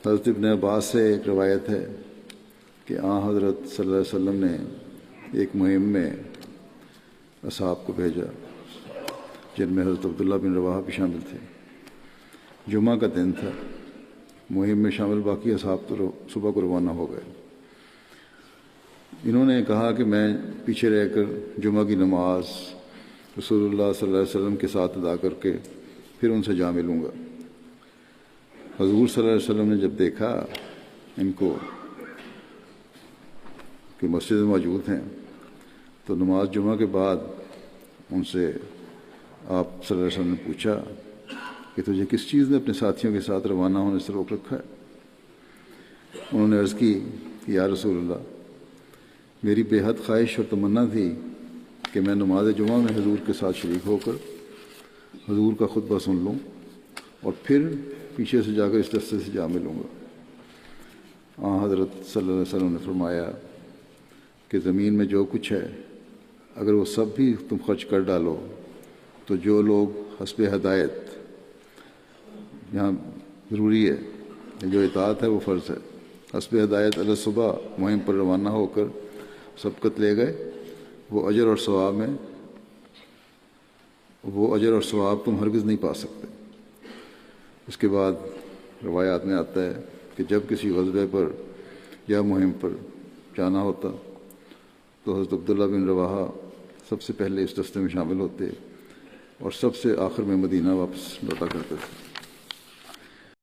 حضرت ابن عباس سے ایک روایت ہے کہ حضرت صلی اللہ علیہ وسلم نے ایک مہم میں اصحاب کو بھیجا جن میں حضرت عبداللہ بن رواحہ بھی شامل تھے۔ جمعہ کا دن تھا، مہم میں شامل باقی اصحاب تو صبح کو روانہ ہو گئے۔ انہوں نے کہا کہ میں پیچھے رہ کر جمعہ کی نماز رسول اللہ صلی اللہ علیہ وسلم کے ساتھ ادا کر کے پھر ان سے جا ملوں گا۔ حضور صلی اللہ علیہ وسلم نے جب دیکھا ان کو کہ مسجد میں موجود ہیں تو نماز جمعہ کے بعد ان سے آپ صلی اللہ علیہ وسلم نے پوچھا کہ تجھے کس چیز نے اپنے ساتھیوں کے ساتھ روانہ ہونے سے روک رکھا ہے؟ انہوں نے عرض کی کہ یا رسول اللہ، میری بے حد خواہش اور تمنا تھی کہ میں نماز جمعہ میں حضور کے ساتھ شریک ہو کر حضور کا خطبہ سن لوں اور پھر پیچھے سے جا کر اس رستے سے جا ملوں گا۔ حضرت صلی اللہ علیہ وسلم نے فرمایا کہ زمین میں جو کچھ ہے اگر وہ سب بھی تم خرچ کر ڈالو تو جو لوگ حسب ہدایت، یہاں ضروری ہے، جو اطاعت ہے وہ فرض ہے، حسب ہدایت علی صبح مہم پر روانہ ہو کر سبقت لے گئے، وہ اجر اور ثواب تم ہرگز نہیں پا سکتے۔ اس کے بعد روایات میں آتا ہے کہ جب کسی غزوے پر یا مہم پر جانا ہوتا تو حضرت عبداللہ بن رواحہ سب سے پہلے اس دستے میں شامل ہوتے اور سب سے آخر میں مدینہ واپس لوٹا کرتے تھے۔